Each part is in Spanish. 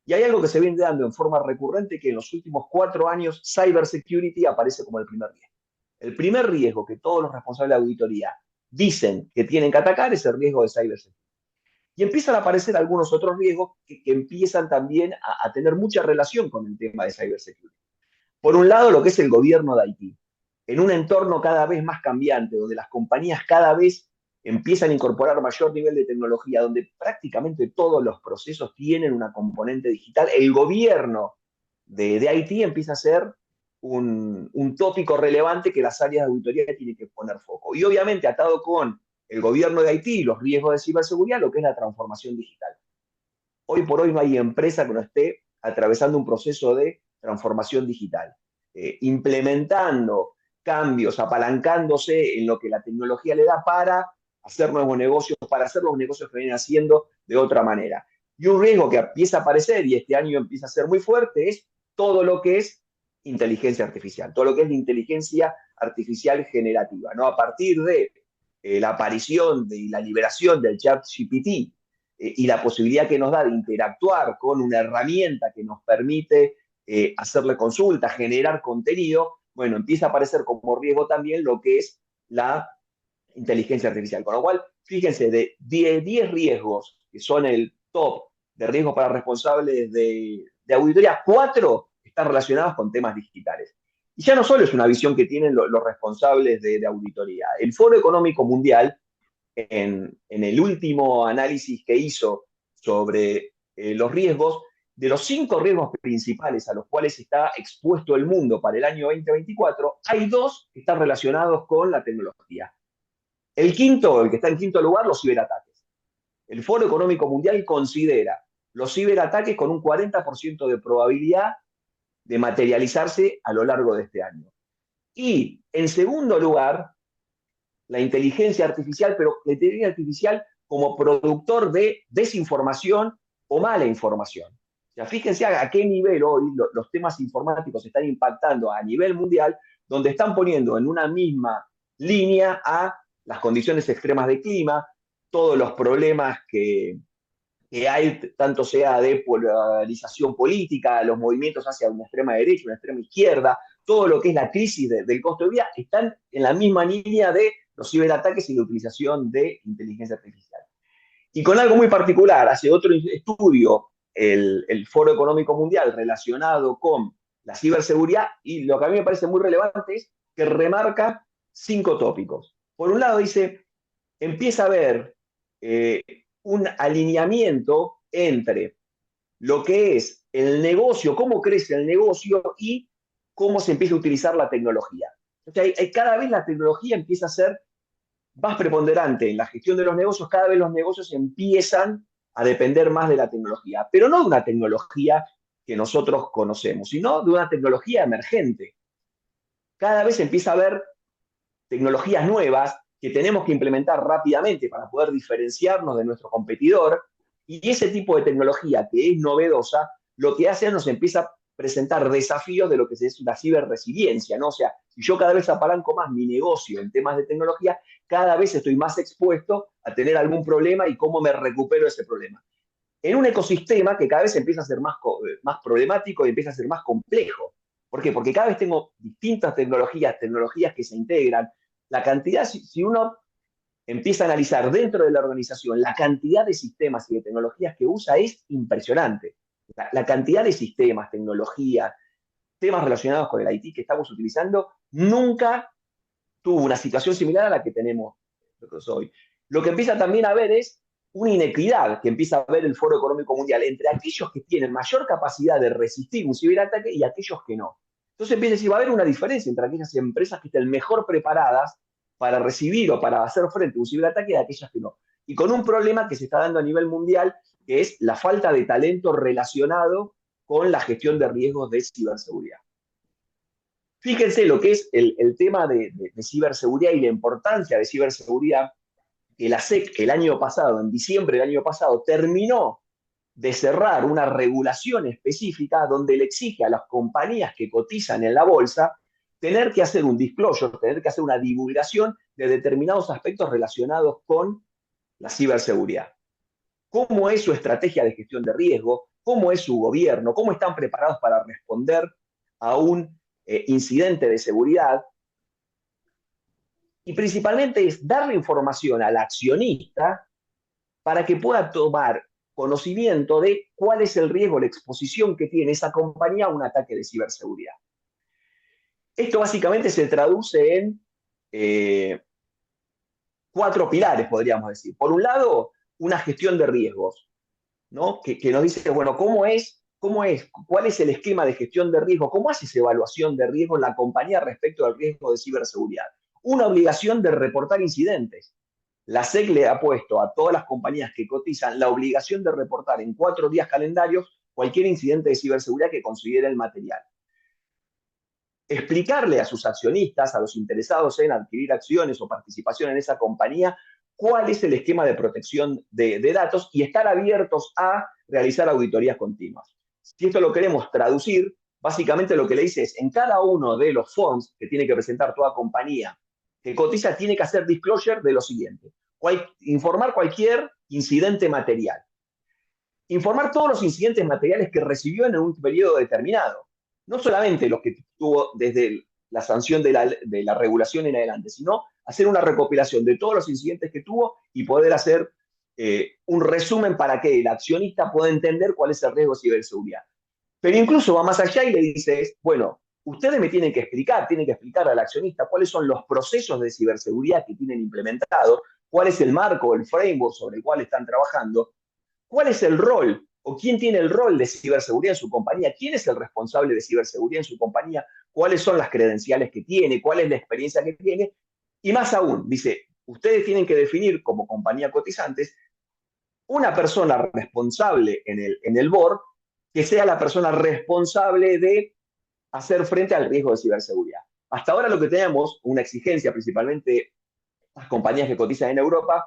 Y hay algo que se viene dando en forma recurrente que en los últimos 4 años cybersecurity aparece como el primer riesgo. El primer riesgo que todos los responsables de auditoría dicen que tienen que atacar es el riesgo de cybersecurity. Y empiezan a aparecer algunos otros riesgos que empiezan también a tener mucha relación con el tema de cybersecurity. Por un lado, lo que es el gobierno de Haití. En un entorno cada vez más cambiante, donde las compañías cada vez empiezan a incorporar mayor nivel de tecnología, donde prácticamente todos los procesos tienen una componente digital, el gobierno de Haití empieza a ser un tópico relevante que las áreas de auditoría tienen que poner foco. Y obviamente atado con el gobierno de Haití y los riesgos de ciberseguridad, lo que es la transformación digital. Hoy por hoy no hay empresa que no esté atravesando un proceso de transformación digital, implementando cambios, apalancándose en lo que la tecnología le da para hacer nuevos negocios, para hacer los negocios que vienen haciendo de otra manera. Y un riesgo que empieza a aparecer y este año empieza a ser muy fuerte es todo lo que es inteligencia artificial, todo lo que es la inteligencia artificial generativa, ¿no? A partir de la aparición y la liberación del chat GPT, y la posibilidad que nos da de interactuar con una herramienta que nos permite hacerle consulta, generar contenido, bueno, empieza a aparecer como riesgo también lo que es la inteligencia artificial. Con lo cual, fíjense, de 10 riesgos que son el top de riesgos para responsables de auditoría, 4 están relacionados con temas digitales. Y ya no solo es una visión que tienen los responsables de auditoría. El Foro Económico Mundial en el último análisis que hizo sobre los riesgos, de los 5 riesgos principales a los cuales está expuesto el mundo para el año 2024, hay 2 que están relacionados con la tecnología. El quinto, el que está en quinto lugar, los ciberataques. El Foro Económico Mundial considera los ciberataques con un 40% de probabilidad de materializarse a lo largo de este año. Y en segundo lugar, la inteligencia artificial, pero la inteligencia artificial como productor de desinformación o mala información. O sea, fíjense a qué nivel hoy los temas informáticos están impactando a nivel mundial, donde están poniendo en una misma línea a las condiciones extremas de clima, todos los problemas que hay, tanto sea de polarización política, los movimientos hacia una extrema derecha, una extrema izquierda, todo lo que es la crisis del costo de vida, están en la misma línea de los ciberataques y la utilización de inteligencia artificial. Y con algo muy particular, hace otro estudio el Foro Económico Mundial relacionado con la ciberseguridad, y lo que a mí me parece muy relevante es que remarca 5 tópicos. Por un lado dice, empieza a haber eh, un alineamiento entre lo que es el negocio, cómo crece el negocio y cómo se empieza a utilizar la tecnología. O sea, cada vez la tecnología empieza a ser más preponderante en la gestión de los negocios, cada vez los negocios empiezan a depender más de la tecnología, pero no de una tecnología que nosotros conocemos, sino de una tecnología emergente. Cada vez empieza a haber tecnologías nuevas que tenemos que implementar rápidamente para poder diferenciarnos de nuestro competidor. Y ese tipo de tecnología que es novedosa, lo que hace es nos empieza a presentar desafíos de lo que es la ciberresiliencia, ¿no? O sea, si yo cada vez apalanco más mi negocio en temas de tecnología, cada vez estoy más expuesto a tener algún problema y cómo me recupero ese problema. En un ecosistema que cada vez empieza a ser más problemático y empieza a ser más complejo. ¿Por qué? Porque cada vez tengo distintas tecnologías que se integran. La cantidad, si uno empieza a analizar dentro de la organización, la cantidad de sistemas y de tecnologías que usa es impresionante. La cantidad de sistemas, tecnologías, temas relacionados con el IT que estamos utilizando, nunca tuvo una situación similar a la que tenemos nosotros hoy. Lo que empieza también a ver es una inequidad que empieza a ver el Foro Económico Mundial entre aquellos que tienen mayor capacidad de resistir un ciberataque y aquellos que no. Entonces empieza a decir, va a haber una diferencia entre aquellas empresas que estén mejor preparadas para recibir o para hacer frente a un ciberataque y aquellas que no. Y con un problema que se está dando a nivel mundial, que es la falta de talento relacionado con la gestión de riesgos de ciberseguridad. Fíjense lo que es el tema de ciberseguridad y la importancia de ciberseguridad, que la SEC el año pasado, en diciembre del año pasado, terminó de cerrar una regulación específica donde le exige a las compañías que cotizan en la bolsa tener que hacer un disclosure, tener que hacer una divulgación de determinados aspectos relacionados con la ciberseguridad. ¿Cómo es su estrategia de gestión de riesgo? cómo es su gobierno, cómo están preparados para responder a un incidente de seguridad, y principalmente es darle información al accionista para que pueda tomar conocimiento de cuál es el riesgo, la exposición que tiene esa compañía a un ataque de ciberseguridad. Esto básicamente se traduce en 4 pilares, podríamos decir. Por un lado, una gestión de riesgos, ¿no? Que nos dice, bueno, cuál es el esquema de gestión de riesgo, cómo hace esa evaluación de riesgo en la compañía respecto al riesgo de ciberseguridad. Una obligación de reportar incidentes. La SEC le ha puesto a todas las compañías que cotizan la obligación de reportar en 4 días calendarios cualquier incidente de ciberseguridad que considere el material. Explicarle a sus accionistas, a los interesados en adquirir acciones o participación en esa compañía, cuál es el esquema de protección de datos y estar abiertos a realizar auditorías continuas. Si esto lo queremos traducir, básicamente lo que le dice es, en cada uno de los forms que tiene que presentar toda compañía que cotiza, tiene que hacer disclosure de lo siguiente. Informar cualquier incidente material. Informar todos los incidentes materiales que recibió en un periodo determinado. No solamente los que tuvo desde la sanción de la regulación en adelante, sino hacer una recopilación de todos los incidentes que tuvo y poder hacer un resumen para que el accionista pueda entender cuál es el riesgo de ciberseguridad. Pero incluso va más allá y le dice, bueno, ustedes me tienen que explicar al accionista cuáles son los procesos de ciberseguridad que tienen implementados, cuál es el marco, el framework sobre el cual están trabajando, cuál es el rol o quién tiene el rol de ciberseguridad en su compañía, quién es el responsable de ciberseguridad en su compañía, cuáles son las credenciales que tiene, cuál es la experiencia que tiene, y más aún, dice, ustedes tienen que definir como compañía cotizantes una persona responsable en el board que sea la persona responsable de hacer frente al riesgo de ciberseguridad. Hasta ahora lo que tenemos, una exigencia principalmente las compañías que cotizan en Europa,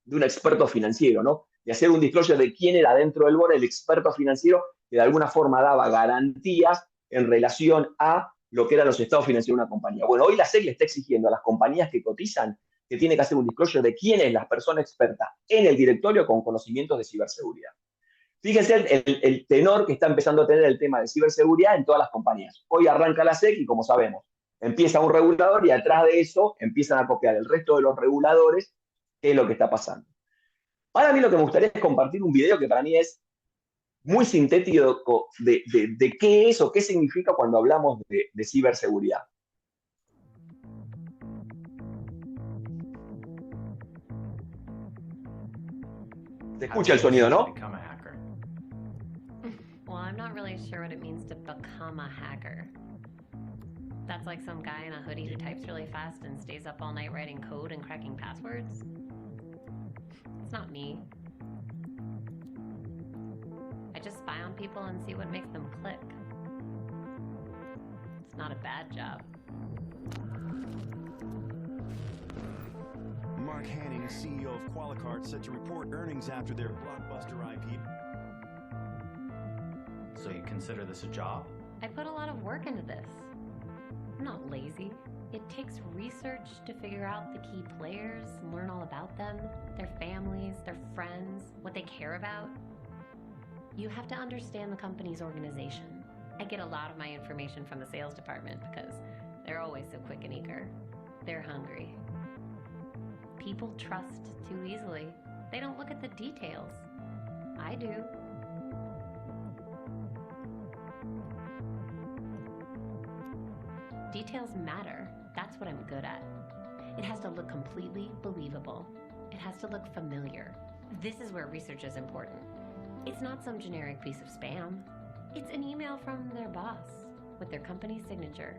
de un experto financiero, ¿no? De hacer un disclosure de quién era dentro del board el experto financiero que de alguna forma daba garantías en relación a lo que eran los estados financieros de una compañía. Bueno, hoy la SEC le está exigiendo a las compañías que cotizan que tiene que hacer un disclosure de quién es la persona experta en el directorio con conocimientos de ciberseguridad. Fíjense el tenor que está empezando a tener el tema de ciberseguridad en todas las compañías. Hoy arranca la SEC y, como sabemos, empieza un regulador y atrás de eso empiezan a copiar el resto de los reguladores qué es lo que está pasando. Ahora a mí lo que me gustaría es compartir un video que para mí es muy sintético de qué es o qué significa cuando hablamos de ciberseguridad. Se escucha el sonido, ¿no? Well, I'm not really sure what it means to become a hacker. That's like some guy in a hoodie who types really fast and stays up all night writing code and cracking passwords. It's not me. I just spy on people and see what makes them click. It's not a bad job. Mark Hanning, CEO of Qualicart, set to report earnings after their blockbuster IPO. So you consider this a job? I put a lot of work into this. I'm not lazy. It takes research to figure out the key players, learn all about them, their families, their friends, what they care about. You have to understand the company's organization. I get a lot of my information from the sales department because they're always so quick and eager. They're hungry. People trust too easily. They don't look at the details. I do. Details matter. That's what I'm good at. It has to look completely believable. It has to look familiar. This is where research is important. It's not some generic piece of spam. It's an email from their boss with their company's signature.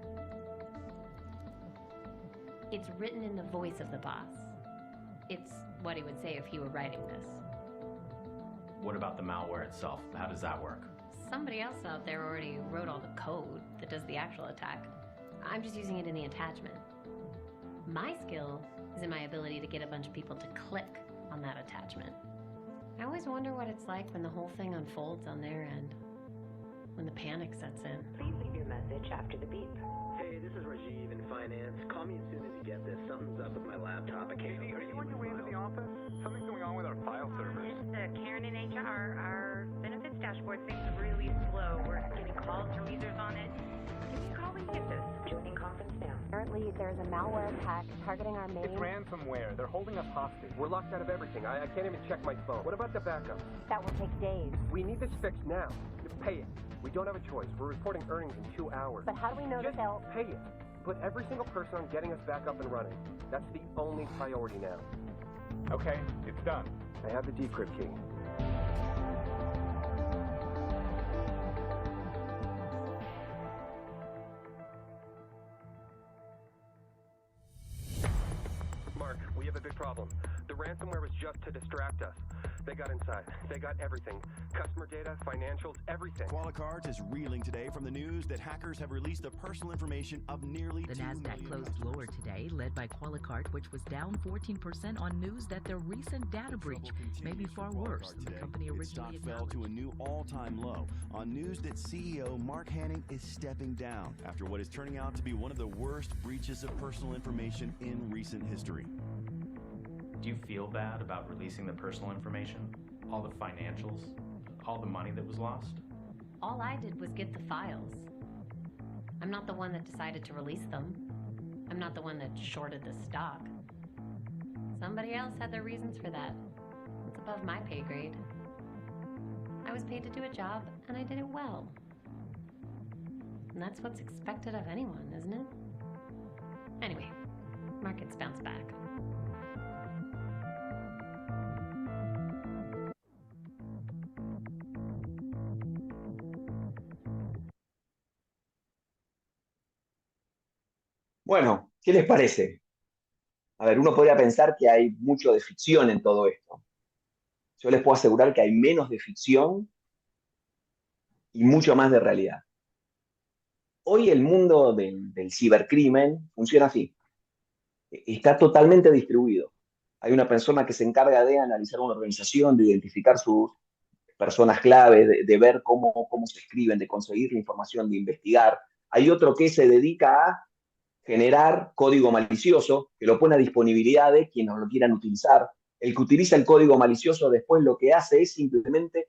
It's written in the voice of the boss. It's what he would say if he were writing this. What about the malware itself? How does that work? Somebody else out there already wrote all the code that does the actual attack. I'm just using it in the attachment. My skill is in my ability to get a bunch of people to click on that attachment. I always wonder what it's like when the whole thing unfolds on their end, when the panic sets in. Please leave your message after the beep. Hey, this is Rajiv in finance. Call me as soon as you get this. Something's up with my laptop. I can't. Katie, are you on your way into the office? Something's going on with our file servers. Karen in HR, our benefits dashboard saying Recently, there's a malware attack targeting our main... It's ransomware. They're holding us hostage. We're locked out of everything. I can't even check my phone. What about the backup? That will take days. We need this fixed now. Pay it. We don't have a choice. We're reporting earnings in 2 hours. But how do we know that they'll... Pay it. Put every single person on getting us back up and running. That's the only priority now. Okay, it's done. I have the decrypt key. Mark, we have a big problem. The ransomware was just to distract us. They got inside. They got everything. Customer data, financials, everything. Qualicards is reeling today from the news that hackers have released the personal information of nearly The 2 Nasdaq million closed customers. lower today, led by Qualicard, which was down 14% on news that their recent data breach may be far worse than the company Its stock originally fell to a acknowledged. new all-time low on news that CEO Mark Hanning is stepping down after what is turning out to be one of the worst breaches of personal information in recent history. Do you feel bad about releasing the personal information? All the financials? All the money that was lost? All I did was get the files. I'm not the one that decided to release them. I'm not the one that shorted the stock. Somebody else had their reasons for that. It's above my pay grade. I was paid to do a job, and I did it well. And that's what's expected of anyone, isn't it? Anyway, markets bounce back. Bueno, ¿qué les parece? A ver, uno podría pensar que hay mucho de ficción en todo esto. Yo les puedo asegurar que hay menos de ficción y mucho más de realidad. Hoy el mundo del cibercrimen funciona así. Está totalmente distribuido. Hay una persona que se encarga de analizar una organización, de identificar sus personas clave, de ver cómo se escriben, de conseguir la información, de investigar. Hay otro que se dedica a generar código malicioso, que lo pone a disponibilidad de quienes lo quieran utilizar. El que utiliza el código malicioso después lo que hace es simplemente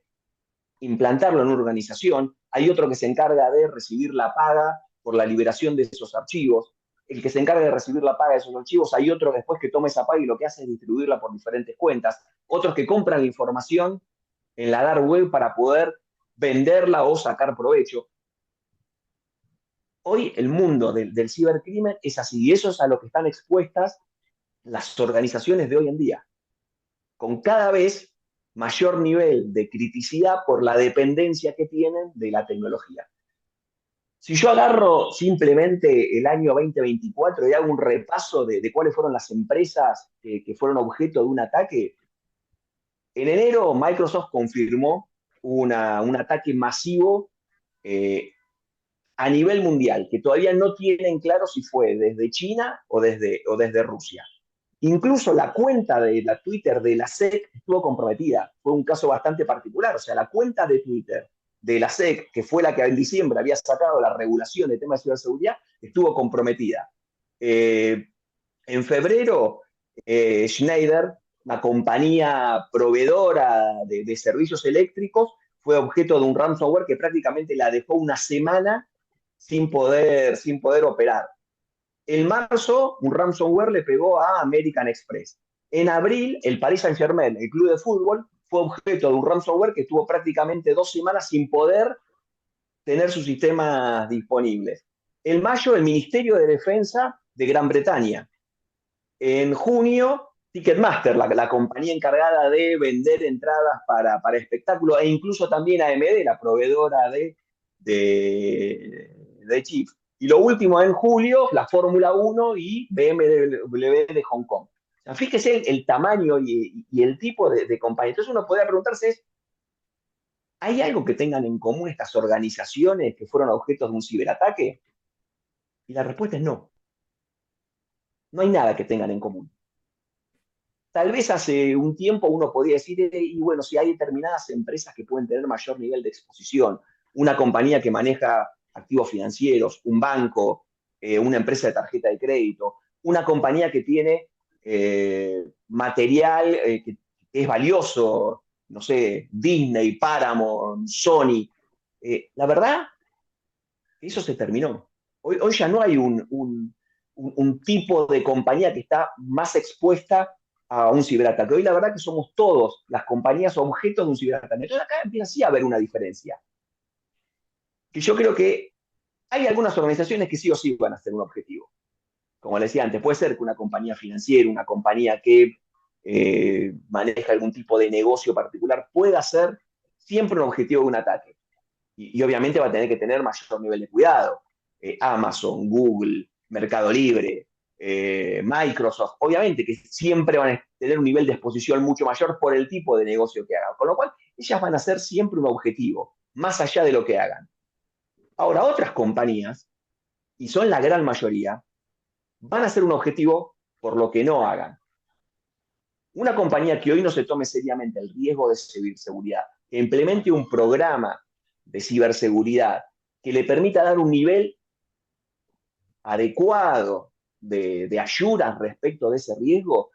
implantarlo en una organización. Hay otro que se encarga de recibir la paga por la liberación de esos archivos. El que se encarga de recibir la paga de esos archivos, hay otro después que toma esa paga y lo que hace es distribuirla por diferentes cuentas. Otros que compran la información en la dark web para poder venderla o sacar provecho. Hoy el mundo del cibercrimen es así, y eso es a lo que están expuestas las organizaciones de hoy en día, con cada vez mayor nivel de criticidad por la dependencia que tienen de la tecnología. Si yo agarro simplemente el año 2024 y hago un repaso de cuáles fueron las empresas que fueron objeto de un ataque, en enero Microsoft confirmó un ataque masivo a nivel mundial, que todavía no tienen claro si fue desde China o desde Rusia. Incluso la cuenta de la Twitter de la SEC estuvo comprometida. Fue un caso bastante particular. O sea, la cuenta de Twitter de la SEC, que fue la que en diciembre había sacado la regulación de temas de ciberseguridad, estuvo comprometida. En febrero, Schneider, una compañía proveedora de servicios eléctricos, fue objeto de un ransomware que prácticamente la dejó una semana sin poder operar. En marzo, un ransomware le pegó a American Express. En abril, el Paris Saint-Germain, el club de fútbol, fue objeto de un ransomware que estuvo prácticamente 2 semanas sin poder tener sus sistemas disponibles. En mayo, el Ministerio de Defensa de Gran Bretaña. En junio, Ticketmaster, la compañía encargada de vender entradas para espectáculos, e incluso también AMD, la proveedora de chips. Y lo último, en julio, la Fórmula 1 y BMW de Hong Kong. O sea, fíjese el tamaño y el tipo de compañía. Entonces uno podría preguntarse, ¿hay algo que tengan en común estas organizaciones que fueron objetos de un ciberataque? Y la respuesta es no. No hay nada que tengan en común. Tal vez hace un tiempo uno podía decir, y bueno, si hay determinadas empresas que pueden tener mayor nivel de exposición, una compañía que maneja activos financieros, un banco, una empresa de tarjeta de crédito, una compañía que tiene material que es valioso, no sé, Disney, Paramount, Sony. La verdad, eso se terminó. Hoy ya no hay un un tipo de compañía que está más expuesta a un ciberataque. Hoy la verdad que somos todos, las compañías, objetos de un ciberataque. Entonces acá empieza sí a haber una diferencia. Que yo creo que hay algunas organizaciones que sí o sí van a ser un objetivo. Como les decía antes, puede ser que una compañía financiera, una compañía que maneja algún tipo de negocio particular, pueda ser siempre un objetivo de un ataque. Y obviamente va a tener que tener mayor nivel de cuidado. Amazon, Google, Mercado Libre, Microsoft, obviamente que siempre van a tener un nivel de exposición mucho mayor por el tipo de negocio que hagan. Con lo cual, ellas van a ser siempre un objetivo, más allá de lo que hagan. Ahora, otras compañías, y son la gran mayoría, van a ser un objetivo por lo que no hagan. Una compañía que hoy no se tome seriamente el riesgo de ciberseguridad, que implemente un programa de ciberseguridad que le permita dar un nivel adecuado de ayuda respecto de ese riesgo,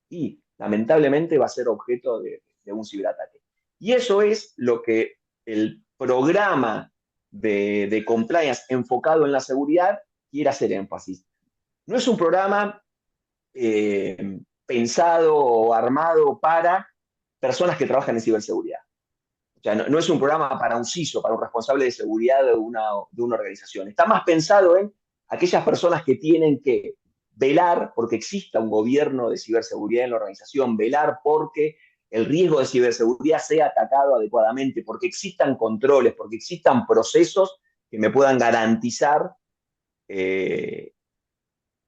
y lamentablemente va a ser objeto de un ciberataque. Y eso es lo que el programa de compliance enfocado en la seguridad quiere hacer énfasis. No es un programa pensado o armado para personas que trabajan en ciberseguridad. O sea, no es un programa para un CISO, para un responsable de seguridad de una organización. Está más pensado en aquellas personas que tienen que velar porque exista un gobierno de ciberseguridad en la organización, velar porque el riesgo de ciberseguridad sea atacado adecuadamente, porque existan controles, porque existan procesos que me puedan garantizar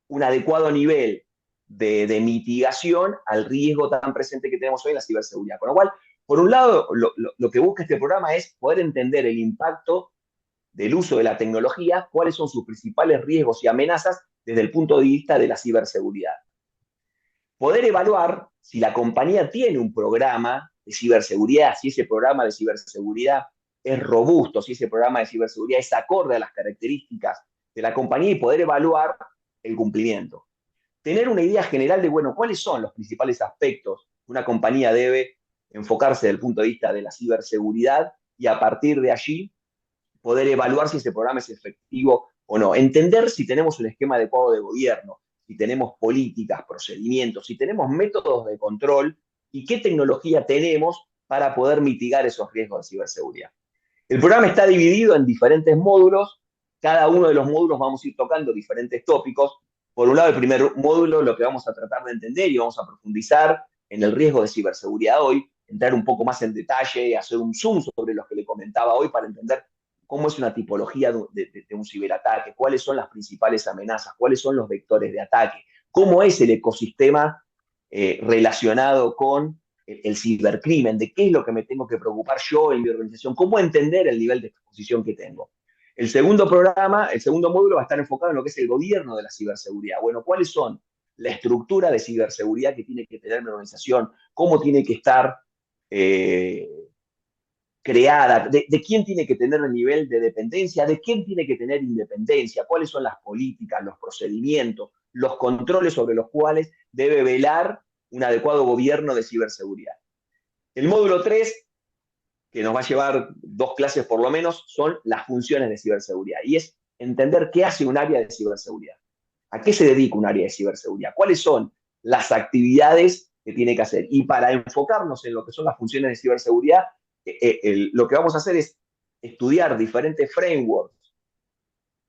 un adecuado nivel de mitigación al riesgo tan presente que tenemos hoy en la ciberseguridad. Con lo cual, por un lado, lo que busca este programa es poder entender el impacto del uso de la tecnología, cuáles son sus principales riesgos y amenazas desde el punto de vista de la ciberseguridad. Poder evaluar si la compañía tiene un programa de ciberseguridad, si ese programa de ciberseguridad es robusto, si ese programa de ciberseguridad es acorde a las características de la compañía, y poder evaluar el cumplimiento. Tener una idea general de, bueno, cuáles son los principales aspectos que una compañía debe enfocarse desde el punto de vista de la ciberseguridad, y a partir de allí poder evaluar si ese programa es efectivo o no. Entender si tenemos un esquema adecuado de gobierno, si tenemos políticas, procedimientos, si tenemos métodos de control y qué tecnología tenemos para poder mitigar esos riesgos de ciberseguridad. El programa está dividido en diferentes módulos. Cada uno de los módulos vamos a ir tocando diferentes tópicos. Por un lado, el primer módulo, lo que vamos a tratar de entender y vamos a profundizar en el riesgo de ciberseguridad hoy, entrar un poco más en detalle, hacer un zoom sobre lo que le comentaba hoy para entender cómo es una tipología de un ciberataque, cuáles son las principales amenazas, cuáles son los vectores de ataque, cómo es el ecosistema relacionado con el cibercrimen, de qué es lo que me tengo que preocupar yo en mi organización, cómo entender el nivel de exposición que tengo. El segundo módulo va a estar enfocado en lo que es el gobierno de la ciberseguridad. Bueno, ¿cuáles son la estructura de ciberseguridad que tiene que tener mi organización? ¿Cómo tiene que estar creada? ¿De quién tiene que tener el nivel de dependencia? ¿De quién tiene que tener independencia? ¿Cuáles son las políticas, los procedimientos, los controles sobre los cuales debe velar un adecuado gobierno de ciberseguridad? El módulo 3, que nos va a llevar 2 clases por lo menos, son las funciones de ciberseguridad. Y es entender qué hace un área de ciberseguridad. ¿A qué se dedica un área de ciberseguridad? ¿Cuáles son las actividades que tiene que hacer? Y para enfocarnos en lo que son las funciones de ciberseguridad, lo que vamos a hacer es estudiar diferentes frameworks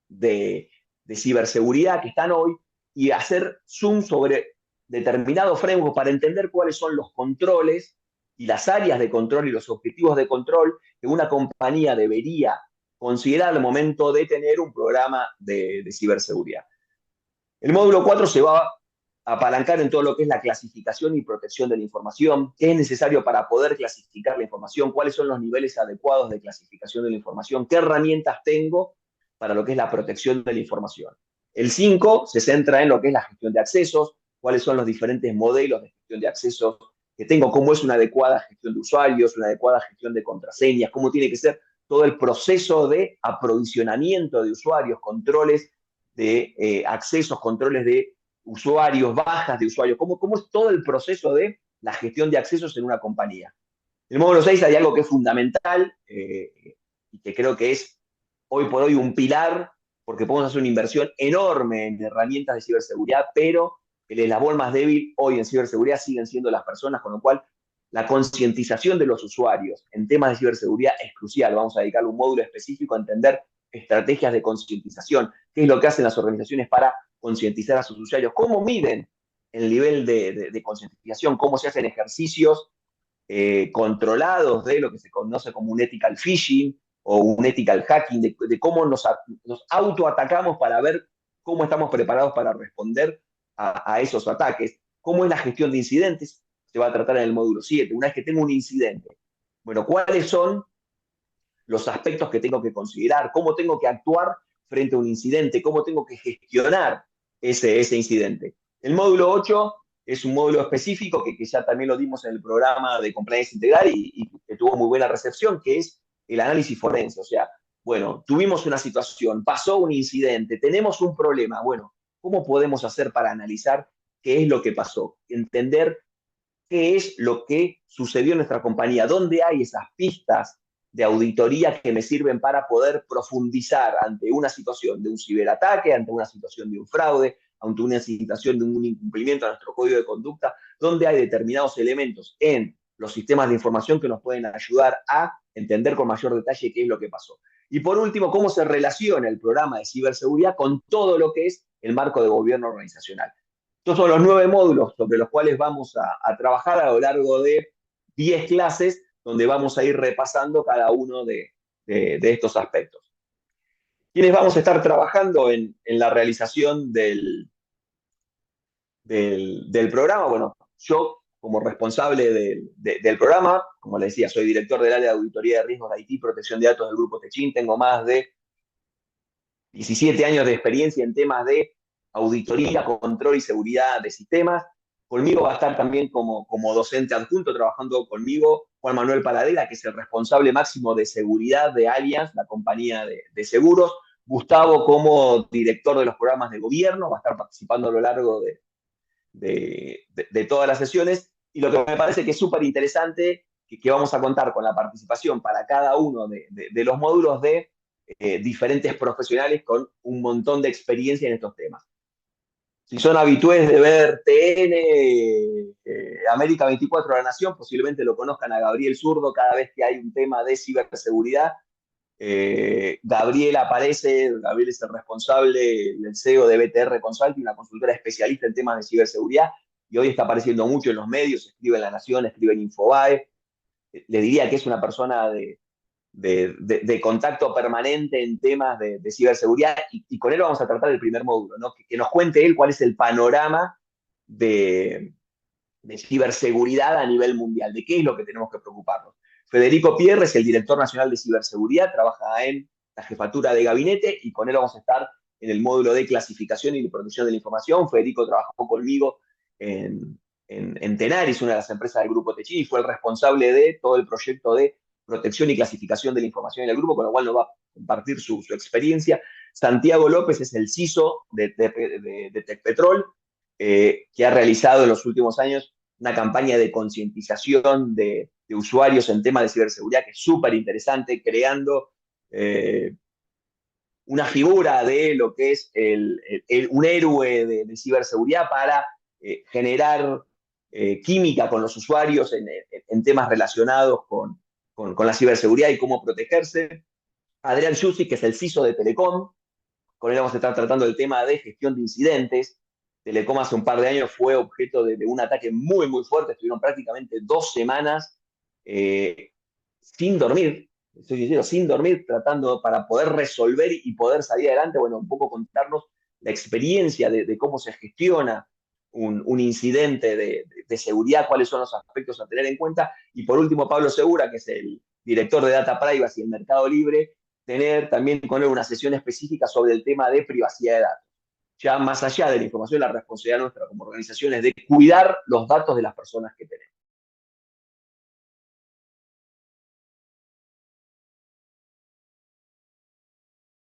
de ciberseguridad que están hoy y hacer zoom sobre determinados frameworks para entender cuáles son los controles y las áreas de control y los objetivos de control que una compañía debería considerar al momento de tener un programa de ciberseguridad. El módulo 4 se va a apalancar en todo lo que es la clasificación y protección de la información, qué es necesario para poder clasificar la información, cuáles son los niveles adecuados de clasificación de la información, qué herramientas tengo para lo que es la protección de la información. El 5 se centra en lo que es la gestión de accesos, cuáles son los diferentes modelos de gestión de accesos que tengo, cómo es una adecuada gestión de usuarios, una adecuada gestión de contraseñas, cómo tiene que ser todo el proceso de aprovisionamiento de usuarios, controles de accesos, controles de usuarios, bajas de usuarios, cómo es todo el proceso de la gestión de accesos en una compañía. En el módulo 6 hay algo que es fundamental y que creo que es hoy por hoy un pilar porque podemos hacer una inversión enorme en herramientas de ciberseguridad, pero el eslabón más débil hoy en ciberseguridad siguen siendo las personas, con lo cual la concientización de los usuarios en temas de ciberseguridad es crucial. Vamos a dedicarle un módulo específico a entender estrategias de concientización, qué es lo que hacen las organizaciones para concientizar a sus usuarios, cómo miden el nivel de concientización, cómo se hacen ejercicios controlados de lo que se conoce como un ethical phishing o un ethical hacking, de cómo nos autoatacamos para ver cómo estamos preparados para responder a esos ataques, cómo es la gestión de incidentes, se va a tratar en el módulo 7. Una vez que tengo un incidente, bueno, ¿cuáles son los aspectos que tengo que considerar? ¿Cómo tengo que actuar frente a un incidente? ¿Cómo tengo que gestionar ese incidente? El módulo 8 es un módulo específico que ya también lo dimos en el programa de Compliance Integral y que tuvo muy buena recepción, que es el análisis forense. O sea, bueno, tuvimos una situación, pasó un incidente, tenemos un problema. Bueno, ¿cómo podemos hacer para analizar qué es lo que pasó? Entender qué es lo que sucedió en nuestra compañía, dónde hay esas pistas de auditoría que me sirven para poder profundizar ante una situación de un ciberataque, ante una situación de un fraude, ante una situación de un incumplimiento a nuestro código de conducta, donde hay determinados elementos en los sistemas de información que nos pueden ayudar a entender con mayor detalle qué es lo que pasó. Y por último, cómo se relaciona el programa de ciberseguridad con todo lo que es el marco de gobierno organizacional. Estos son los 9 módulos sobre los cuales vamos a trabajar a lo largo de 10 clases, donde vamos a ir repasando cada uno de estos aspectos. ¿Quiénes vamos a estar trabajando en la realización del programa? Bueno, yo como responsable del programa, como les decía, soy director del área de auditoría de riesgos de IT y protección de datos del Grupo Techin, tengo más de 17 años de experiencia en temas de auditoría, control y seguridad de sistemas. Conmigo va a estar también como docente adjunto, trabajando conmigo, Juan Manuel Paladera, que es el responsable máximo de seguridad de Allianz, la compañía de seguros. Gustavo, como director de los programas de gobierno, va a estar participando a lo largo de todas las sesiones. Y lo que me parece que es súper interesante, que vamos a contar con la participación para cada uno de los módulos de diferentes profesionales con un montón de experiencia en estos temas. Si son habitués de ver TN, América 24 La Nación, posiblemente lo conozcan a Gabriel Zurdo cada vez que hay un tema de ciberseguridad. Gabriel aparece, Gabriel es el responsable, el CEO de BTR Consulting, una consultora especialista en temas de ciberseguridad, y hoy está apareciendo mucho en los medios, escribe en La Nación, escribe en Infobae. Le diría que es una persona de contacto permanente en temas de ciberseguridad, y con él vamos a tratar el primer módulo, ¿no? Que nos cuente él cuál es el panorama de ciberseguridad a nivel mundial, de qué es lo que tenemos que preocuparnos. Federico Pierre es el director nacional de ciberseguridad, trabaja en la jefatura de gabinete, y con él vamos a estar en el módulo de clasificación y de protección de la información. Federico trabajó conmigo en Tenaris, una de las empresas del Grupo Techin, y fue el responsable de todo el proyecto de protección y clasificación de la información en el grupo, con lo cual nos va a compartir su experiencia. Santiago López es el CISO de Tecpetrol, que ha realizado en los últimos años una campaña de concientización de usuarios en temas de ciberseguridad que es súper interesante, creando una figura de lo que es un héroe de ciberseguridad para generar química con los usuarios en temas relacionados con la ciberseguridad y cómo protegerse. Adrián Yussi, que es el CISO de Telecom, con él vamos a estar tratando el tema de gestión de incidentes. Telecom hace un par de años fue objeto de un ataque muy, muy fuerte. Estuvieron prácticamente 2 semanas sin dormir, estoy diciendo, sin dormir, tratando para poder resolver y poder salir adelante. Bueno, un poco contarnos la experiencia de cómo se gestiona un incidente de seguridad, cuáles son los aspectos a tener en cuenta. Y por último, Pablo Segura, que es el director de Data Privacy y el Mercado Libre, tener también con él una sesión específica sobre el tema de privacidad de datos. Ya más allá de la información, la responsabilidad nuestra como organización es de cuidar los datos de las personas que tenemos.